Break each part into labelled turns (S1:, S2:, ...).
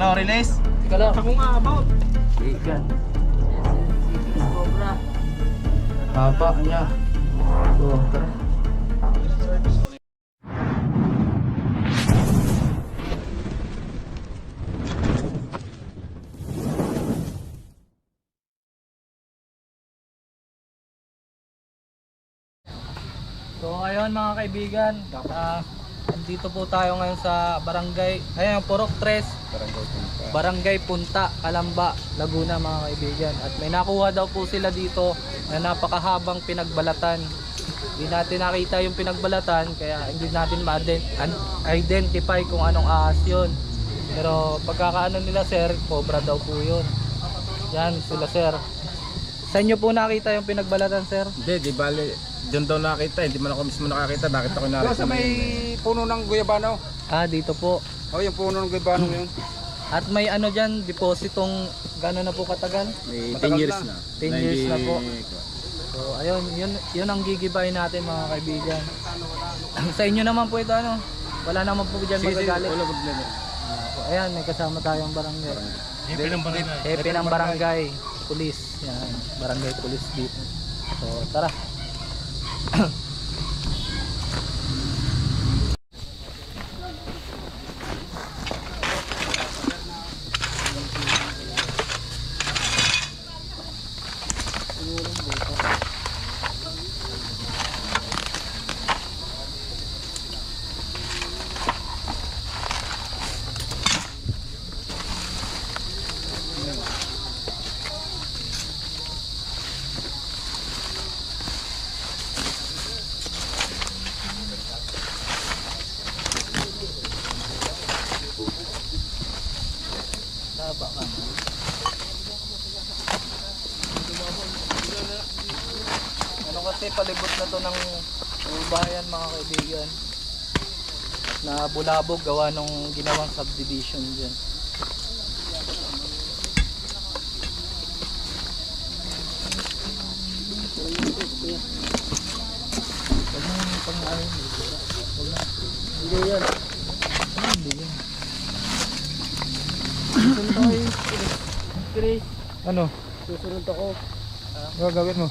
S1: Ano, release?
S2: Ika lang.
S1: Ako nga about.
S2: Bigan.
S3: Cobra.
S2: Haba niya. So, tara. So ayun mga kaibigan, andito po tayo ngayon sa barangay, ayan, Purok 3, Barangay Punta, Calamba, Laguna mga kaibigan. At may nakuha daw po sila dito na napakahabang pinagbalatan. Hindi natin nakita yung pinagbalatan kaya hindi natin ma-identify kung anong ahas yun. Pero pagkakaano nila sir, cobra daw po yun. Yan sila sir. Sa inyo po nakita yung pinagbalatan sir?
S1: Hindi, di bali. Diyan daw nakita, hindi man ako mismo nakakita. Bakit ako narito?
S4: Sa may puno ng guyabano.
S2: Ah, dito po.
S4: Oh, yung puno ng guyabano yun.
S2: At may ano dyan, depositong gano'n na po katagal?
S1: May 10
S4: Matagal
S1: years
S4: na.
S1: na.
S2: 10 years na po. So ayun, yun ang gigibay natin mga kaibigan. Sa inyo naman po ito ano? Wala naman po dyan magagalit.
S1: Wala problema.
S2: So, ayan, may kasama tayong barangay.
S1: Hepe ng barangay.
S2: Hepe ng barangay, pulis. Yan, barangay pulis dito. So tara. Taba ka. Ano kasi palibot na to ng bayan mga kaibigan. Na bulabog gawa nung ginawang subdivision dyan. Huwag mo yung pang-ayon. Huwag na. Hindi yan. Hindi yan.
S3: Chris,
S2: Ano?
S3: susunod ako.
S2: Ano gagawin mo?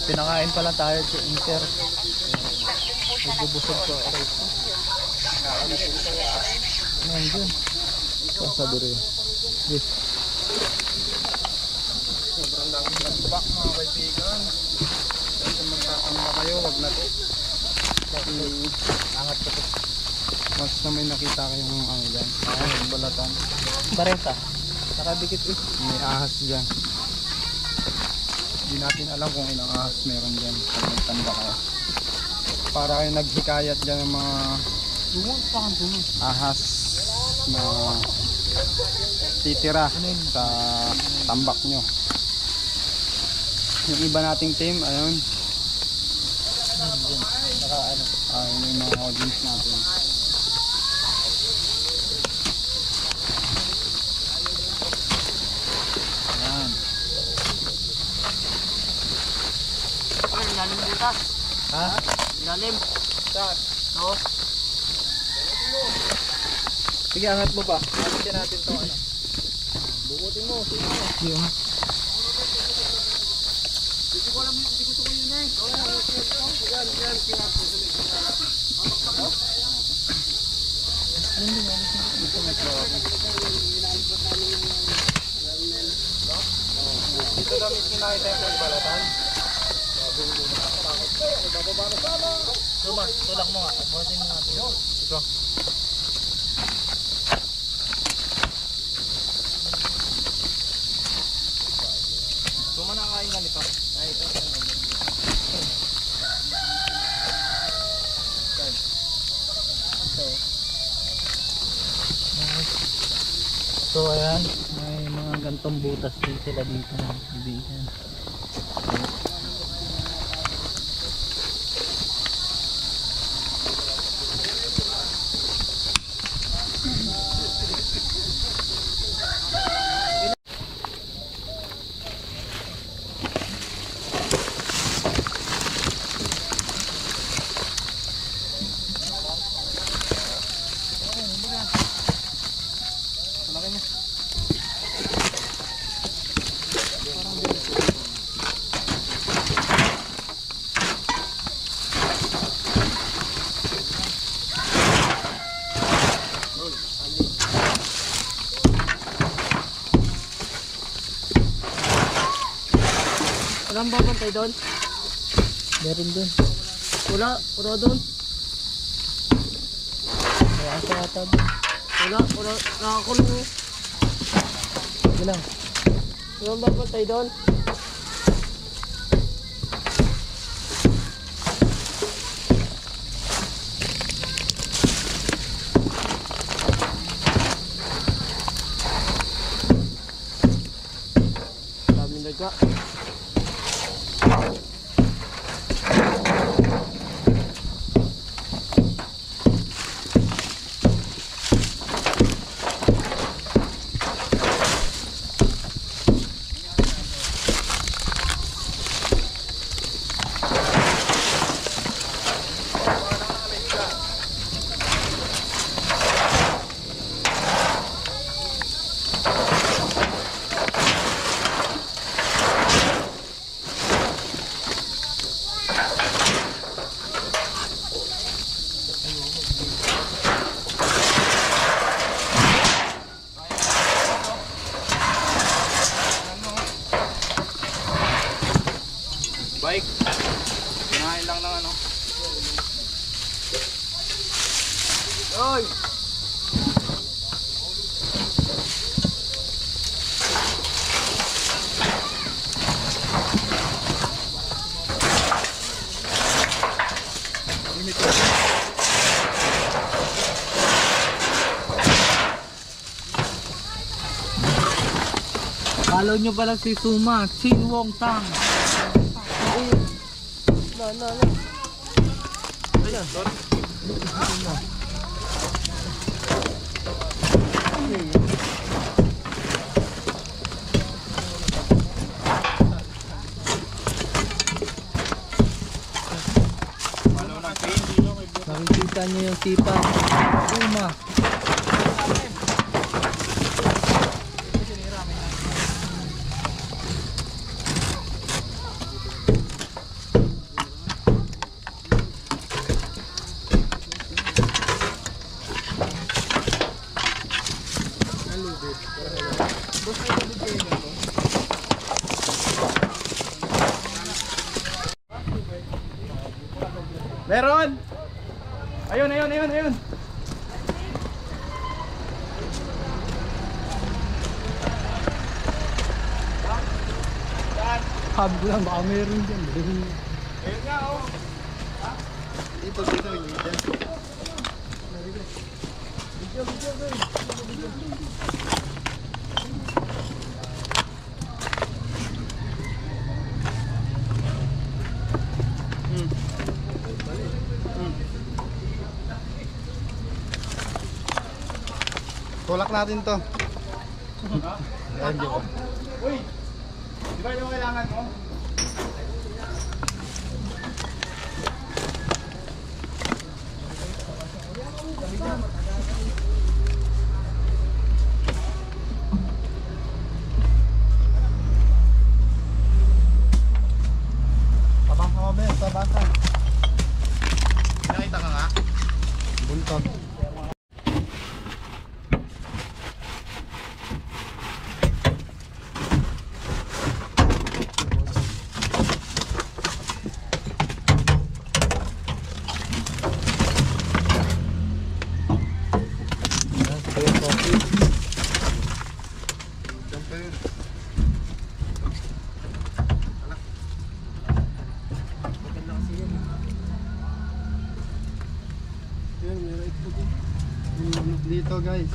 S2: Pinakain pa lang tayo sa Inter. Medyo busog ko. Okay. Nandiyan. Sabi rin. Yes.
S4: Sobrang daming nagtubak mga kaibigan. Kung magkakamba kayo, wag na to.
S2: Angat ko to.
S4: Mas na may nakita kayong ano dyan. Balatan.
S2: Barenta. Nakadikit eh.
S4: May ahas dyan. Hindi natin alam kung ilang ahas meron dyan. Pag nagtanda kayo. Para kayo naghikayat dyan ng mga ahas na titira sa tambak nyo. Yung iba nating team, ayun.
S2: Naka ano.
S4: Ayun yung mga audience natin. Ayan.
S3: Ay, lalim dito.
S2: Ha?
S3: Lalim.
S4: Saan?
S3: No?
S2: Sige, angat mo pa. Angatin natin to ano. Bukutin mo. Sige mo. Sige mo.
S4: Dito na mismo nakita yung balatan.
S2: Tulak mo nga. Buhatin mo natin.
S4: Ito.
S2: Kumanakain ka nito. Ay, ito. So ayan, may mga gantong butas din sila dito mga kaibigan.
S3: Walang babantay doon?
S2: Meron dun.
S3: Wala doon.
S2: May asa ata dun.
S3: Wala. Nakakulong eh.
S2: Sige lang.
S3: Walang babantay doon. Sabi na ka.
S1: Bike. Kinain lang ng ano. Oy!
S2: Follow nyo pala si Suma, Chin Wong Tang.
S3: No.
S2: Nakikita nyo yung sipag Suma.
S1: Meron! Ayun!
S2: Hub lang, baka meron dyan.
S1: Ayun nga oh.
S4: Dito. Tulak natin to. Ayan, di ba?
S1: Uy! Di ba yung kailangan mo?
S4: Tabang ka ba? Tabasa.
S1: Nakita ka nga?
S4: Buntot. Dito guys.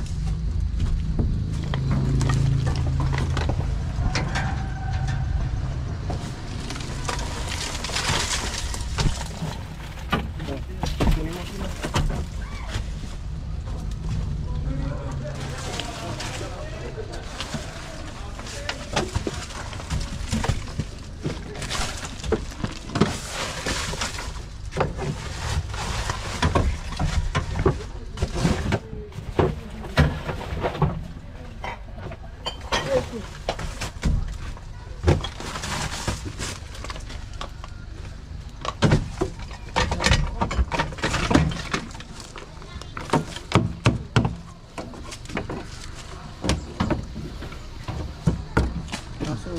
S4: Kaso,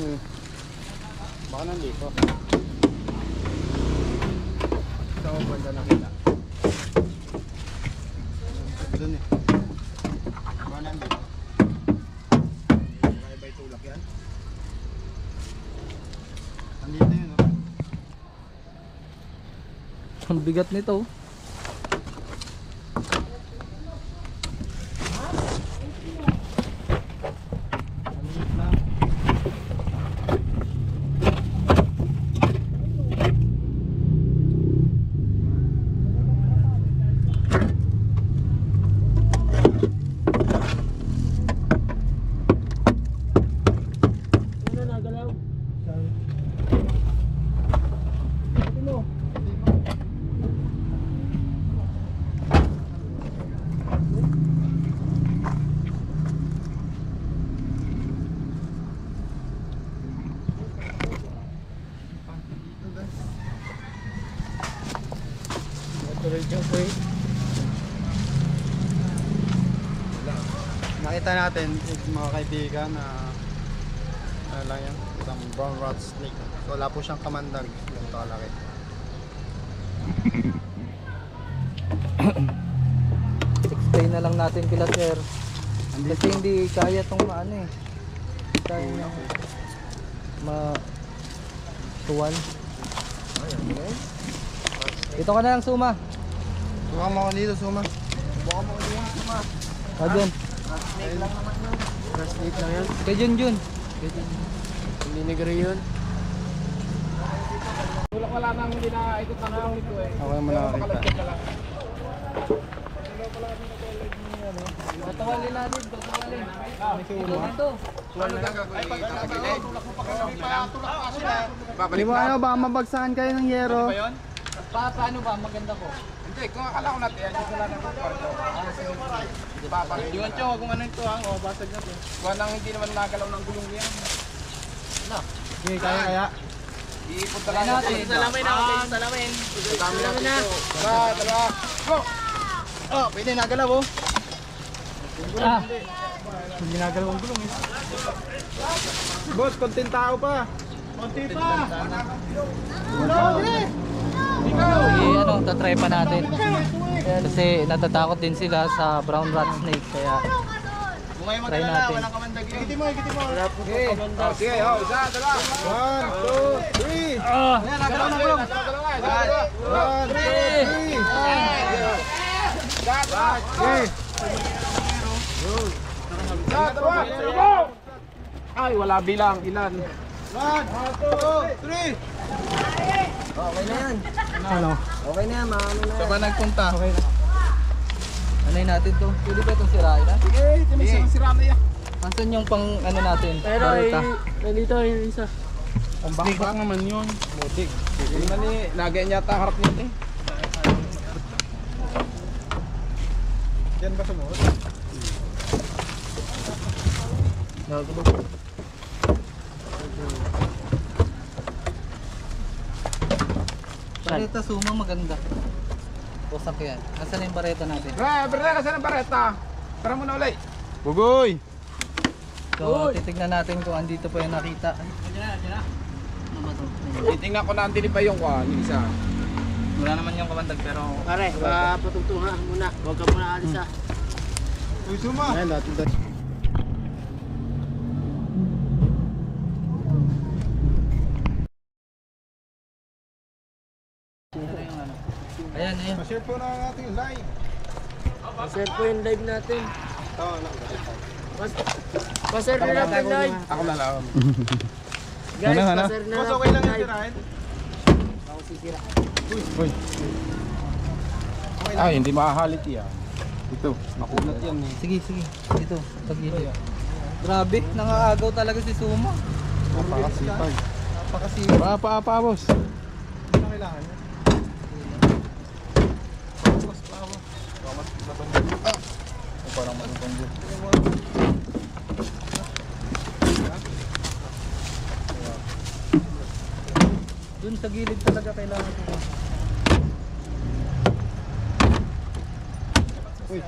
S4: baka nandito. Saan mo banda nakita? Doon eh. Baka nandito. Kaya ba itulak yan? Nandito yun, oh.
S2: Ang bigat nito.
S3: Ano nagalaw?
S4: Nakita natin mga kaibigan na ano lang yan, isang brown rat snake. So wala po siyang kamandag, yung kalaki.
S2: Explain na lang natin kila sir. Kasi hindi kaya tong maano eh. Kaya na tuwan. Dito ka na lang suma.
S4: Suka mo ako dito, Suma. Suka mo ako dito, Suma.
S2: Ah, dun.
S3: Snake lang naman yun. Snake lang yan.
S2: Kay Junjun.
S3: Hindi negro yun.
S1: Wala nang hindi na ikot na lang nito eh.
S4: Ako yung nakakita.
S2: Tatawalin natin. Tatawalin. Ito.
S4: Di ba ano, baka mabagsakan kayo ng yero?
S2: Paano ba? Maganda ko.
S1: Hindi, kung akala ko natin, yan yung wala nang kwarto. Yung ancho, kung ano ito ha, o basag na ito. Kung nang hindi naman nagalaw ng gulong yan.
S4: Okay, kaya.
S1: Iipot talaga natin.
S3: Salamin ako. Salamin.
S1: Dami natin ito. Dalawa. Go!
S4: Oh, pwede nagalaw oh.
S2: Ah.
S4: Hindi nagalaw ang gulong eh. Boss, konting tao pa. Konti pa.
S2: Ano, tatry pa natin. Kasi natatakot din sila sa brown rat snake kaya try natin.
S4: Ikitin mo, ikitin mo.
S1: Okay. Oh, sige, oh, isa, dalawa.
S4: 1, 2, 3.
S2: Ah!
S4: Ayan, nagalaw ng gulong.
S1: 1, 2, 3. Ay, wala bilang. Ilan?
S4: 1, 2, 3.
S3: Okay na yan.
S4: Ano?
S3: Okay na yan. Maano na
S1: Saan ba nagpunta?
S4: Okay na.
S2: Anay natin to. Pwede ba itong sirain ha?
S1: Sige, tinisang sira na yan.
S2: Asan yung pang ano natin?
S3: Pero
S2: Barita.
S3: nandito yung isa.
S4: Ang bakbak naman yun.
S1: Butik. Hindi man eh, lagyan yata harap niya eh.
S4: Yan ba sumuot?
S2: Barita suma maganda. Pusak yan. Asan yung bareta natin?
S1: Berita, saan ang bareta? Tara muna ulit.
S4: Bugoy!
S2: So titignan natin kung andito pa yung nakita. Ano ba to?
S1: Titingnan ko na ang pa yung isa.
S2: Wala naman yung kamandag pero
S3: Pare, patugtungan muna. Huwag ka muna alis ha.
S4: Uy, Suma! Ayan, dati.
S2: ayan, ayan.
S4: Pa-share po na ang ating live.
S3: Pasir po yung live natin.
S4: Tawa na.
S3: Pasir na natin live.
S1: Ako na lang.
S3: Guys,
S4: Ano?
S3: pasir na
S4: Boss,
S3: natin
S4: okay lang yung
S3: live.
S4: tirahin?
S3: Ako sisira.
S4: Uy.
S1: Ay, hindi makahalit yan.
S4: Ito, makunat yan eh.
S2: Sige, sige. Dito, tagilid. Grabe, nangaagaw talaga si Suma.
S4: Napakasipag.
S2: Napakasipag.
S1: Pa, boss.
S4: Ano kailangan niya?
S1: Parang matutunggo.
S2: Dun sa gilid talaga kailangan ko.
S4: Uy.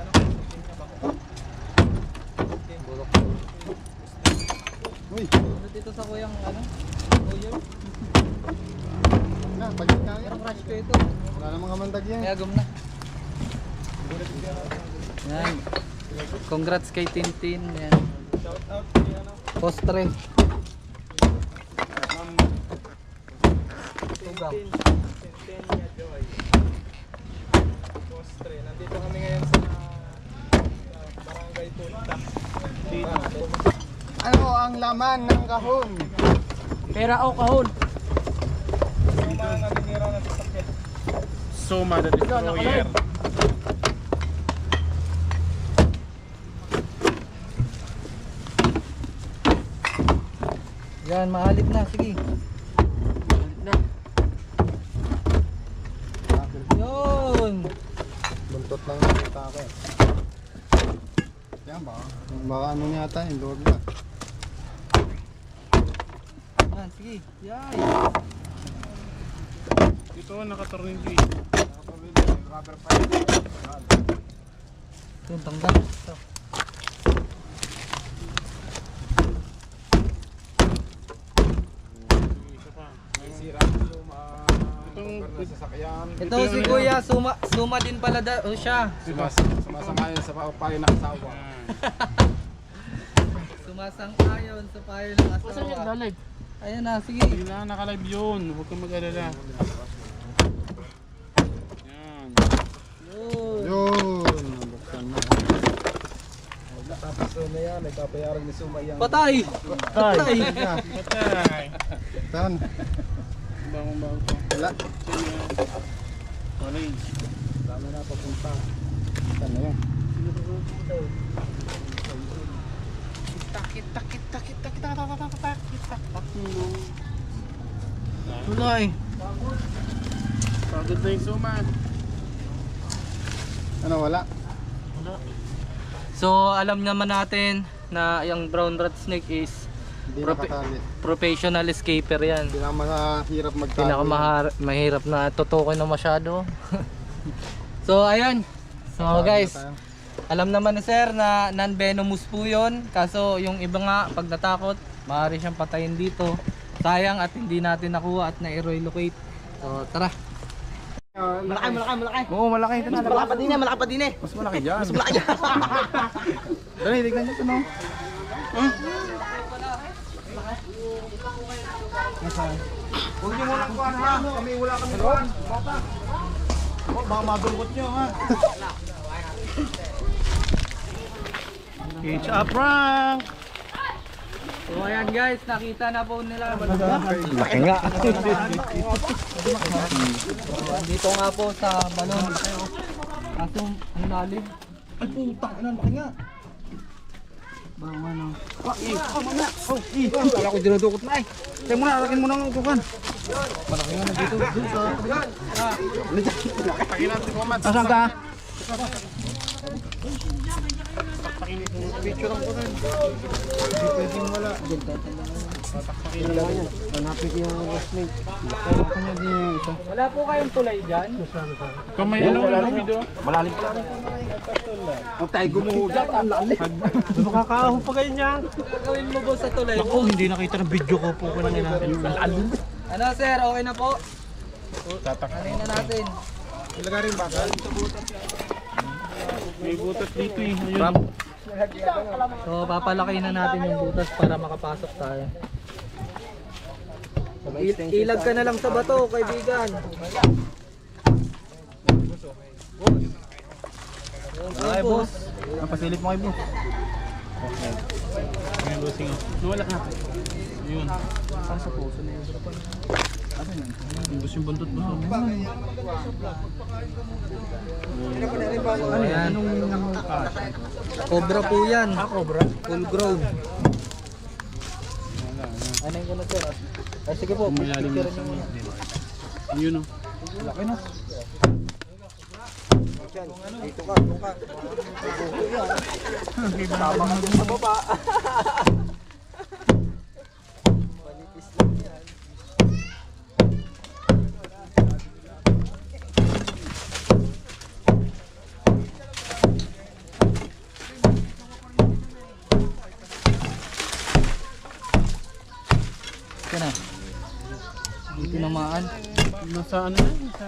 S4: Uy.
S2: Ano dito sa kuyang ano? Kuya?
S4: Na, pagkat na yan.
S2: Parang crush ko ito.
S4: Wala namang kamandag yan.
S2: Kaya gum na. Yan. Congrats kay Tintin. Yan. Postre. Tugaw.
S1: Nandito kami ngayon sa Barangay Punta.
S4: Ano ang laman ng kahon?
S2: Pera o kahon.
S1: Suma na binira na sasakyan. Suma the Destroyer.
S2: Yan, mahalit na. Sige. Yun.
S4: Buntot lang nakita ko eh. Yan ba? Baka ano yata yung loob na.
S2: Yan, sige. Yan.
S1: Dito nakatornilyo.
S2: Yun, tanggal. Ito.
S1: Itong sasakyan.
S2: Ito si Kuya, suma din pala siya.
S1: Sumasama yun sa payo ng asawa.
S2: Sumasang-ayon sa payo ng asawa. Ayan na, sige.
S1: Hindi na naka-live yun. Huwag kang mag-alala. Yan.
S2: Yun.
S4: Yun! Buksan na.
S1: Tapos na yan, nagpapayaran ni Suma yan.
S2: Patay! Patay!
S1: Patay.
S4: Saan?
S1: Bang ko.
S4: Wala.
S1: Orange. Dami na papunta.
S4: Saan na yun?
S2: Tulay!
S1: Pagod na yung Suma.
S4: Ano, wala?
S2: So, alam naman natin na yung brown rat snake is
S4: Hindi nakatali.
S2: professional escaper yan.
S4: Hindi na mahirap magtago.
S2: Mahirap na tutukoy na masyado. So, ayun. So, guys, alam naman ni sir na non-venomous po yun. Kaso, yung iba nga, pag natakot, maaari siyang patayin dito. Sayang at hindi natin nakuha at na-relocate. So, tara.
S3: Malaki.
S1: Oo, malaki.
S3: Malaki pa din eh.
S1: Mas malaki dyan.
S3: Mas malaki dyan.
S1: Dali, tignan nyo ito no. Huwag nyo muna kuhan ha. Wala kami kuhan. Baka madulgot nyo ha. It's a prank!
S2: So, ayan guys, nakita na po nila.
S4: Laki nga.
S2: Dito nga po sa balon. Kaso, ang lalim.
S1: Ay putang, laki nga.
S2: Bang ano.
S1: Wala ko dinudukot na eh. Tayo muna, alakin mo ng utukan.
S2: Malaki nga na dito. Doon sa...
S1: Takin natin comment.
S2: Asan ka?
S1: Picture lang ko rin.
S4: Hindi pwedeng wala. Hanapin ko yung snake. Kaya ko niya din yung isa.
S2: Wala po kayong tulay dyan?
S1: Kung may ano wala video.
S3: Malalim pa lang. Huwag tayo gumuhulat. Ang lalim.
S1: Makakaahon pa kayo niyan.
S2: Gagawin mo po sa tulay mo?
S1: Hindi nakita ng video ko po kanina.
S2: Ano sir, okay na po?
S1: Tatak.
S2: Ano na natin?
S4: Ilagay rin ba?
S1: May butas dito eh. Ayun.
S2: So papalaki na natin yung butas para makapasok tayo. Ilag ka na lang sa bato, kaibigan. Okay, boss.
S1: Napasilip mo kay boss. Okay. Ayun bossing. Wala na. Ayun.
S2: Saan sa puso na yun?
S1: Yung boss yung buntot mo.
S2: Ayan. Cobra po yan. Cobra? Full grown. Ano yung gano'n sir? Ay sige po,
S1: Malalim na
S2: picture
S1: sa
S2: nyo muna.
S1: Yun o.
S2: Laki na.
S4: Dito ka, dito ka.
S2: Tama ka dun sa baba. Panitis lang yan. ka na. Hindi tinamaan.
S3: Nasa ano yan? Sa...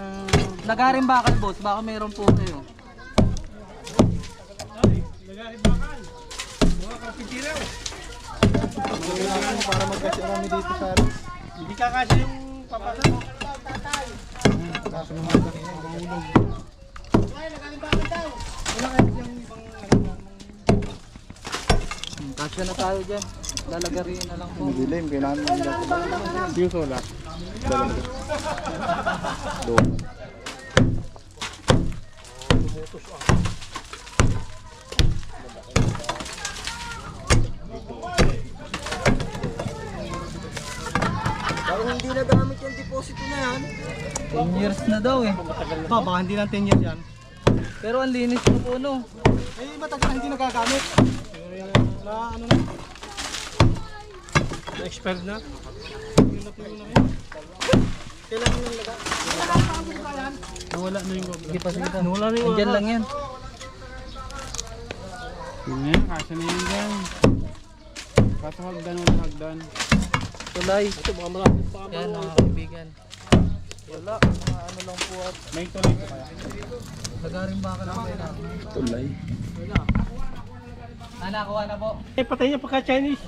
S2: Lagarin bakal boss, baka meron po kayo.
S4: Para magkasya kami dito sa amin.
S3: Hindi kakasya yung papasok mo.
S4: Kaso naman kanina, mahulog.
S2: Kasya na tayo dyan. Lalagarin na lang po.
S4: Madilim, kailangan mo ang
S3: Yung sola.
S4: doon.
S3: Parang hindi na gamit yung deposito na yan.
S2: 10 years na daw eh.
S3: Baka hindi lang 10 years yan.
S2: Pero ang linis na po no.
S3: Eh, matagal na hindi nagagamit. Na ano na? Na-expired na? Yung natuyo na rin. Kailangan nang laga. Nawala na yung goblin.
S2: Sige pa, sige pa.
S3: Nawala na yung
S2: Andyan lang yan.
S3: Yun nga, kasya na yun dyan. Kaso hagdan o hagdan.
S2: Tulay.
S3: Ito baka marami pa.
S2: Yan mga kaibigan. Wala, mga ano lang po at
S3: May tuloy ko kaya.
S2: lagarin bakal lang kayo natin.
S4: Tulay.
S2: Nakuha na po.
S3: Eh, patay niya pagka Chinese.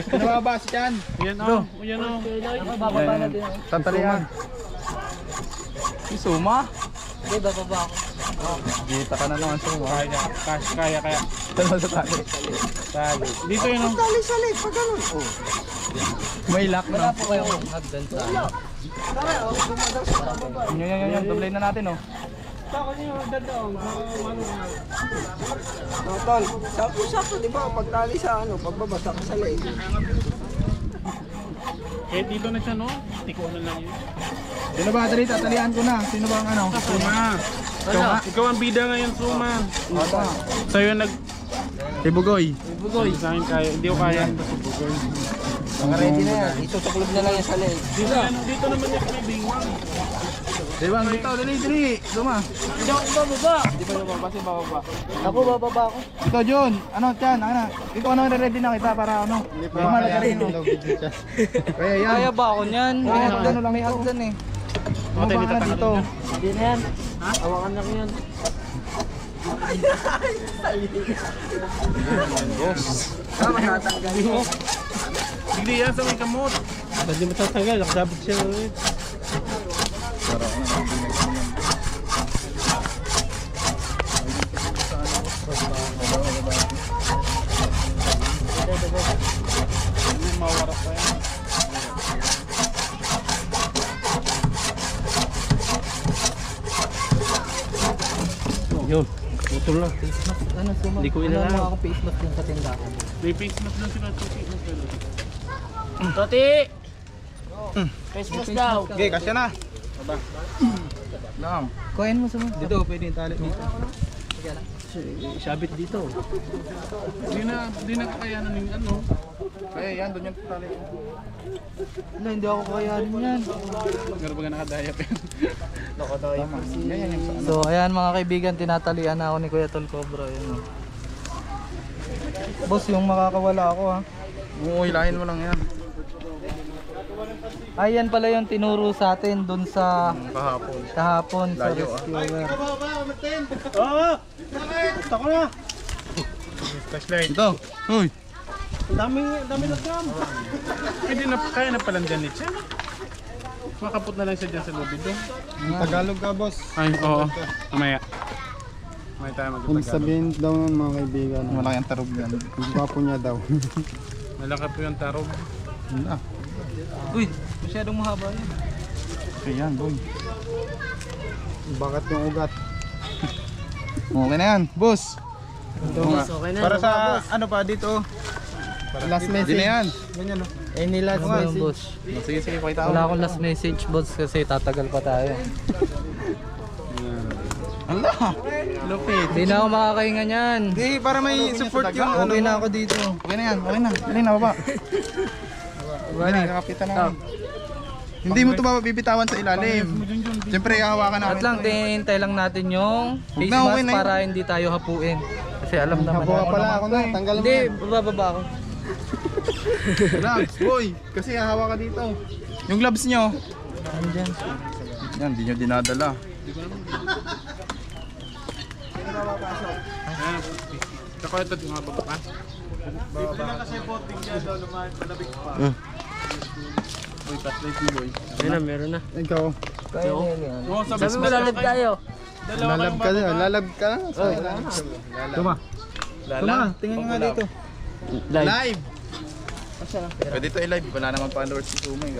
S4: Pinababa si Chan.
S3: Yan o, yan o.
S2: Ano, bababa natin.
S4: Tatalian.
S2: Suma? Hindi, bababa ako.
S4: Gita ka na naman sa mga.
S3: Kaya.
S4: Dalawa sa tali.
S3: Tali. Dito yun o.
S4: May lock
S2: Wala
S4: na.
S2: po kayong hagdan sa ano.
S4: Yan. Doblay na natin oh.
S5: Tol, sakto-sakto di ba pagtali sa ano, pagbabasa ka sa leeg.
S3: Eh, dito na siya no. Tiko na lang yun.
S4: Sino ba dali? Tatalian ko na. Sino ba ang ano?
S3: Suma. Ikaw ang bida ngayon, Suma. Sa'yo nag...
S4: Si Bugoy.
S3: Bugoy. Sa akin kaya. Hindi ko kaya.
S5: Mga ready na yan, itutuklog na lang yan sa leeg.
S3: Dito naman yung may bingwang.
S4: Diba? Dito, dali. Suma.
S3: Hindi ako bababa.
S5: Di ba lumabas yung bababa?
S2: Ako, bababa ako.
S4: Ito, Jun. Ano, Chan? Ano? Ikaw ano, ready na kita para ano? Hindi pa. Malagarin. Kaya yan.
S2: Kaya ba ako niyan?
S4: May hagdan lang
S2: May
S4: ito.
S2: hagdan eh.
S4: Ano ba ka dito?
S2: Hindi na yan.
S3: Hawakan lang yan.
S5: Tama natanggal mo.
S3: Hindi yan sa may kamot. Ba't di matatanggal? Nakasabot siya ulit. Mawarap pa yan. Yun, putol na.
S2: Face mask. Ano, suma?
S3: Hindi ko
S2: Ano
S3: inalaman.
S2: mo ako face mask yung sa tindahan?
S3: May face mask lang sila. Toti! Face mask daw.
S4: Okay, kasya na. Lang.
S2: Kuhain mo suma.
S4: Dito, pwede yung tali dito.
S3: Sabit dito. Hindi na kakayanan yung ano.
S4: Kaya yan, doon yung tali.
S2: Wala, hindi ako kayanin yan.
S3: Meron ba nga nakadayap yan?
S4: Tama. Yan yung sa ano.
S2: So, ayan mga kaibigan, tinatalian na ako ni Kuya Tol Cobra. Ayan, oh. Boss, yung makakawala ako ha.
S4: Hilahin mo lang yan.
S2: Ayan pala yung tinuro sa atin dun sa
S4: Kahapon.
S2: kahapon sa
S4: Layo,
S2: rescuer.
S3: Oo! Gusto ko na! Flashlight.
S4: Ito. Uy.
S3: Dami na cam. Hindi na kaya na palang ganit siya. Makaput na lang siya dyan sa lobby doon.
S4: Tagalog ka, boss.
S3: Ay, oo. Mamaya. May tayo
S4: Kung
S3: mag-Tagalog.
S4: sabihin daw ng mga kaibigan, wala kang tarog yan. Yung gwapo niya daw.
S3: Malaki po yung tarog.
S4: Wala.
S2: Uy, masyadong mahaba yan.
S4: Okay yan, boy. Bakit yung ugat? Okay na yan, boss.
S3: Okay na.
S4: Para sa ano pa dito? Last message. Hindi na yan. Ganyan, no?
S2: Any last
S4: Ano ba,
S2: message? Boss?
S4: Sige, pakita ko.
S2: Wala akong last message, boss, kasi tatagal pa tayo.
S4: Ala! Lupit.
S2: Hindi na ako makakahinga niyan.
S4: Hindi, para may support yung ano.
S2: Okay na ako dito.
S4: Okay na yan, okay na. Dali na, baba. Dali, nakapitan na. Hindi mo ito bibitawan sa ilalim. Siyempre, hawakan namin.
S2: At lang, tinihintay lang natin yung face
S4: na, okay
S2: mask
S4: na yun.
S2: para hindi tayo hapuin. Kasi alam naman
S4: Nabuha
S2: natin.
S4: pala ako na, tanggal mo
S2: Hindi,
S4: yan.
S2: bababa ako.
S1: Gloves, boy. Kasi hahawa ka dito. Yung gloves nyo.
S2: Andyan.
S1: Yan, di nyo dinadala.
S3: Ayan. Saka ito mga baba. Uy, flashlight mo boy.
S5: Ayun na, meron na.
S4: Ikaw.
S2: Kaya na yan.
S3: Oo,
S5: Sabi mo lalab tayo.
S4: Lalab ka na. Lalab ka na.
S1: Tuma.
S4: Tingin nga dito.
S1: Live! Pwede ito i-live. Wala naman followers si Sumay.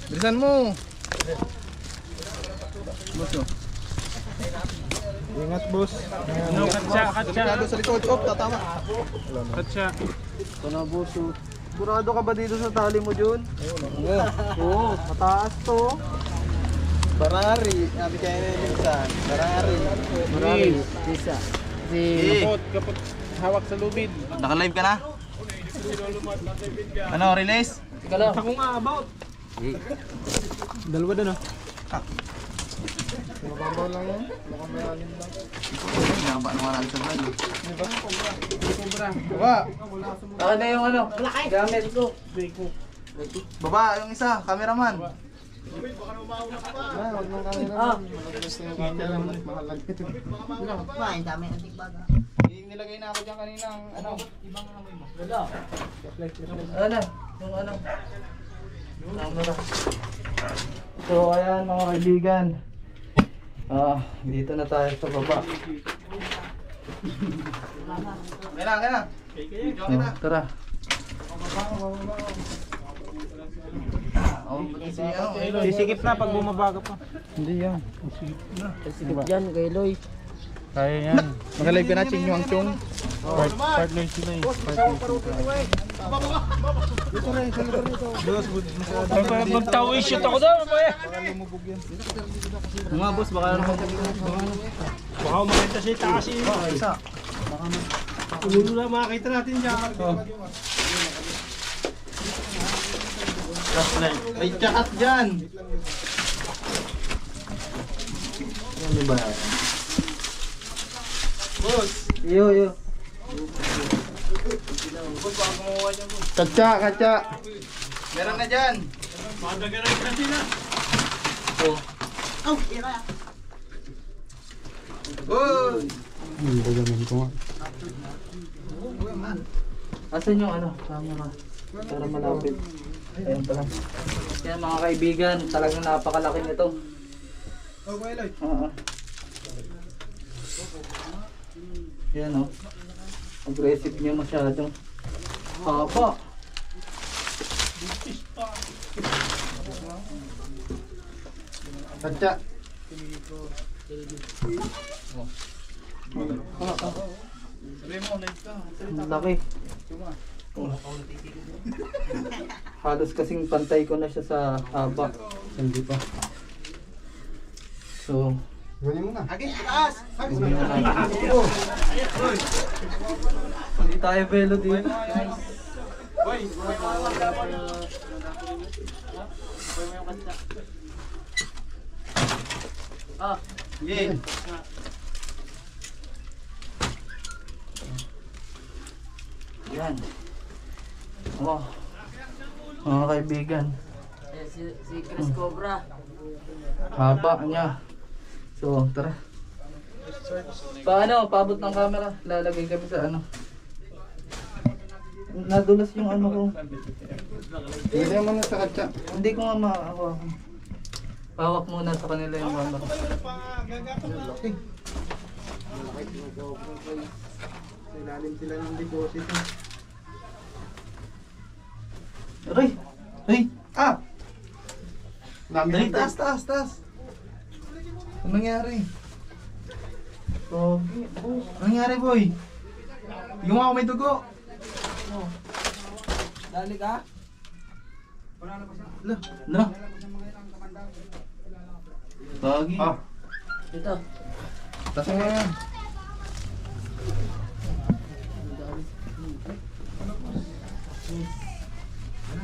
S1: Bilisan mo! Boss, oh.
S4: Ingat, boss.
S3: No, katsa.
S1: Delikado sa likod. Oh, tatama.
S3: Katsa.
S4: Ito na, boss. Burado ka ba dito sa tali mo, Jun? Oo, mataas to. Barari. Sabi kayo na yung minsan. Barari.
S5: Isa. Si...
S3: Kapot. Hawak sa lubid.
S1: Naka-live ka na? Ano, release?
S2: Ika lang.
S3: Ako nga about.
S4: Dalawa doon, ah. Mababaw lang yan. Baka malalim lang.
S1: Naba naman natin sa vlog.
S2: Baka na yung ano, gamit ko.
S1: Baba, yung isa, cameraman.
S4: Huwag nang kami na. Gusto yung camera mo. Mahalag.
S1: Nilagay na ako dyan kanina ang ano.
S2: Ano na, yung ano. Camera. So ayan mga kaibigan. Dito na tayo sa baba.
S1: Kaya na.
S2: Tara.
S4: Sisikip na pag bumaba ka pa.
S1: Hindi yan.
S5: Sige dyan, kay Loy.
S3: Kaya yan.
S1: Naka-live ka na, Ching Yuang Chong.
S3: Partner sila eh. Magtawi shoot ako daw.
S2: Mga boss, baka naman.
S3: Baka umakita siya taas eh.
S1: Isa.
S3: Ulo na makakita natin dyan.
S1: Ay, tsakat dyan.
S2: Ano ba?
S1: Boss.
S2: Yo.
S4: Katsa.
S1: Meron na dyan.
S2: Oh.
S1: Boy.
S2: Asan yung ano? Camera. Para malapit. Ayan pala. Yan mga kaibigan, talagang napakalaki nito. Oo. Yan oh. Aggressive niya masyado. Haba.
S4: Katsa.
S1: Sabi mo, live ka.
S2: Ang laki. Halos kasing pantay ko na siya sa haba. Hindi pa. So,
S4: Gawin mo na.
S2: hindi tayo velo dito.
S1: Yeah.
S2: Yan. Oh. Mga kaibigan.
S5: Si Chris Cobra.
S2: Haba niya. So, tara. Paano? Paabot ng camera. Lalagay kami sa ano. Nadulas yung ano ko.
S4: Hindi mo na sa katsa.
S2: Hindi ko nga maahawakan. Pawak muna sa kanila yung camera.
S4: Sa ilalim sila ng deposit.
S2: Aray! Ay!
S1: Ah!
S2: Dali,
S1: Taas. Ano nangyari?
S2: Pogi. Oh.
S1: Ano nangyari, boy? Yung ako may dugo.
S2: Dali ka?
S1: Lah.
S2: Na? Pogi.
S1: Ah.
S5: Ito.
S1: Taas mo yan.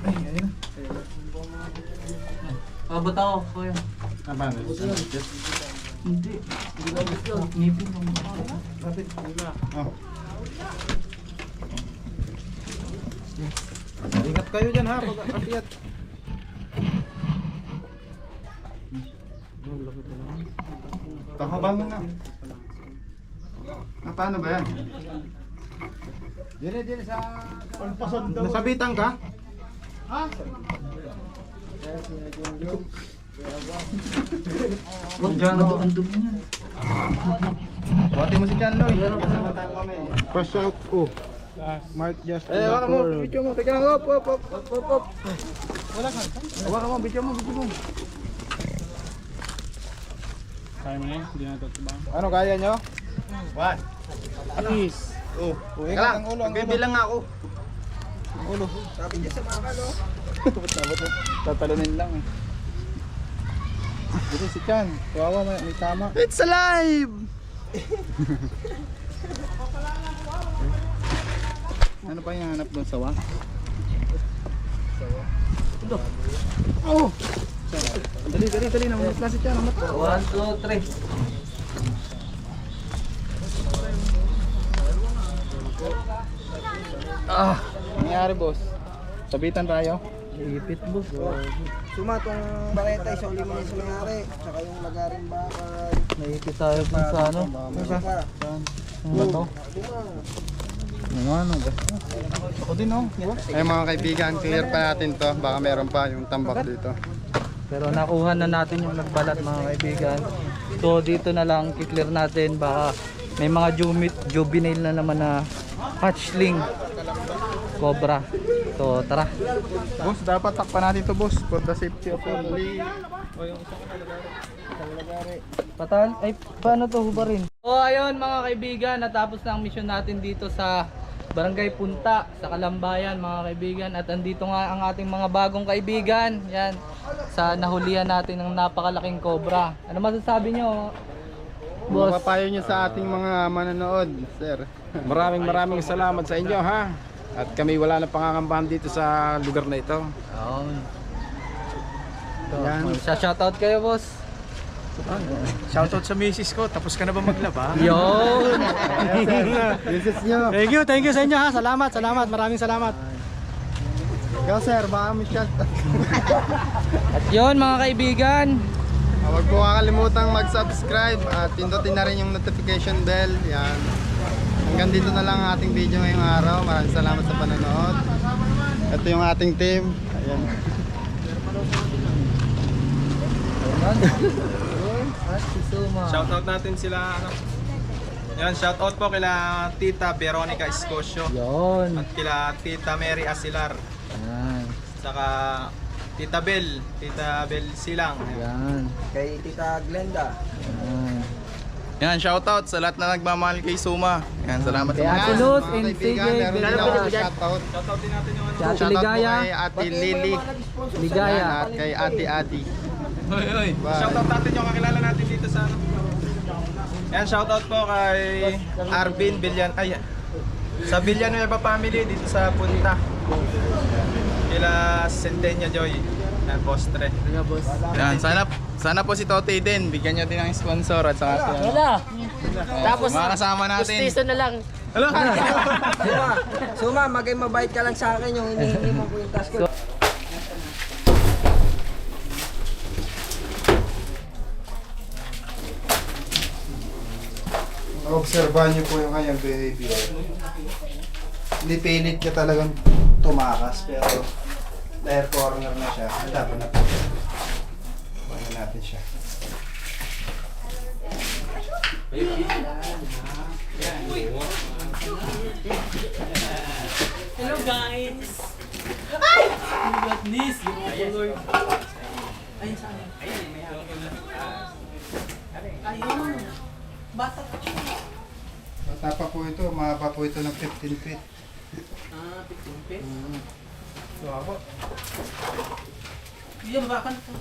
S1: Ay, ayun.
S2: Abot ako, kuya.
S4: Apa?
S2: Hindi. Hindi ko gusto. Ngipin mo.
S1: Kapit.
S4: Oh. Ingat kayo dyan ha, pag akyat. Pakabangon na. Paano ba yan? Dili sa... Nasabitan ka?
S2: Ang dumi niya.
S4: Buhati mo si Chan Loy. Pass out ko. Mark just wala mo, video mo. Teka lang, op. Wala ka. Wala mo, video mo.
S3: Kaya mo na yun? Hindi na ito ba?
S4: Ano kaya nyo? What?
S3: Please.
S4: Oh, ingat ang ulo. Bibilang ako. Ang ulo. Sabi niya sa mga kalo. Tatalunin lang eh. Dito si Chan. Kawawa, may tama. It's alive! Ano pa yung hanap doon? Sawa? Oh! Dali. Namunot na si Chan.
S2: 1, 2, 3.
S4: Nangyari boss? Sabitan tayo?
S2: Ipit boss.
S5: Suma tong baketay sa uli mo sa nangyari. Tsaka yung lagaring bakal.
S2: Naipit tayo kung sa ano. Ano to?
S4: Ano ba? Ako din oh. Ay mga kaibigan, clear pa natin to. Baka meron pa yung tambak dito.
S2: Pero nakuha na natin yung nagbalat mga kaibigan. So dito na lang i-clear natin, baka may mga juvenile na naman na hatchling cobra. So tara.
S4: Boss, dapat takpan natin to boss for the safety of all.
S2: Patal? Ay, paano to hubarin? So ayun mga kaibigan, natapos na ang mission natin dito sa Barangay Punta sa Kalambayan mga kaibigan. At andito nga ang ating mga bagong kaibigan. Yan, sa nahulihan natin ng napakalaking cobra. Ano masasabi nyo, boss?
S4: Mapapayo nyo sa ating mga manonood, sir.
S1: Maraming salamat sa inyo ha. At kami wala na pangangambahan dito sa lugar na ito.
S4: Yan.
S2: So, shoutout kayo, boss.
S3: Shoutout sa misis ko. Tapos ka na ba maglaba?
S2: Yun!
S4: This is nyo.
S3: Thank you sa inyo ha. Salamat. Maraming salamat.
S4: Ikaw sir, baka may shot.
S2: At yun mga kaibigan,
S4: Huwag po kakalimutang mag-subscribe at pindutin na rin yung notification bell. Yan. Hanggang dito na lang ang ating video ngayong araw. Maraming salamat sa panonood. Ito yung ating team. Ayan.
S2: at si Suma.
S1: Shoutout natin sila ano. Yan, shoutout po kila Tita Veronica Escosio
S2: Yun.
S1: at kila Tita Mary Asilar.
S2: Yan.
S1: Saka Tita Bel Silang.
S2: Yan.
S5: Kay Tita Glenda.
S2: Yan.
S4: Yan, shoutout sa lahat na nagmamahal kay Suma. Yan, salamat
S2: Kay
S4: sa
S2: Ate
S4: mga
S2: Luz
S4: mga
S2: and
S4: kaibigan.
S2: CJ
S4: Meron din
S2: Villa.
S4: ako shoutout.
S1: Shoutout din natin yung ano.
S2: Si Ate
S4: Shoutout po
S2: Ligaya.
S4: kay Ate Lily.
S2: Ligaya.
S4: At kay Ate Adi.
S1: Hoy.
S4: Bye.
S1: Shoutout natin yung kakilala natin dito sa ano. Yan, shoutout po kay Arvin Villan sa Villanueva family dito sa Punta. Kila Centenia Joy. Yan, postre.
S4: Yan, sana po si Tote din. Bigyan niyo din ng sponsor at saka
S6: Wala. Tapos,
S4: mga kasama natin.
S6: gustiso na lang.
S5: Suma, maging mabait ka lang sa akin yung hinihingi mo po yung task ko.
S4: Obserbahan niyo po yung kanyang behavior. Hindi pilit niya talagang tumakas pero dahil corner na siya, dapat na po. Bayan natin siya.
S6: Hello guys! Ay! You got this, you Lord. Ayun sa akin. Ayun. Bata pa siya.
S4: Bata pa po ito, mahaba po ito ng 15 feet.
S6: Ah, 15 feet.
S4: Mahaba.
S6: Hindi, mabakan ito.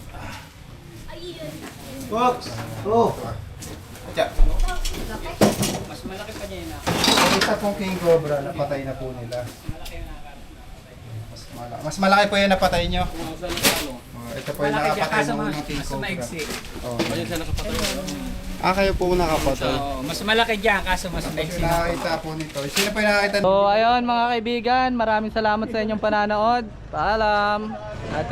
S4: Box! Oh!
S6: Mas malaki pa niya yun.
S4: Ang isa pong king cobra, napatay na po nila. Mas malaki po yung napatay nyo. Ito po yung nakapatay ng king cobra. Kayo po nakapatay.
S6: Mas malaki dyan, kaso mas maiksi.
S4: Nakakita po nito. Sino po yung nakakita?
S2: So ayun mga kaibigan, maraming salamat sa inyong pananood. Paalam. At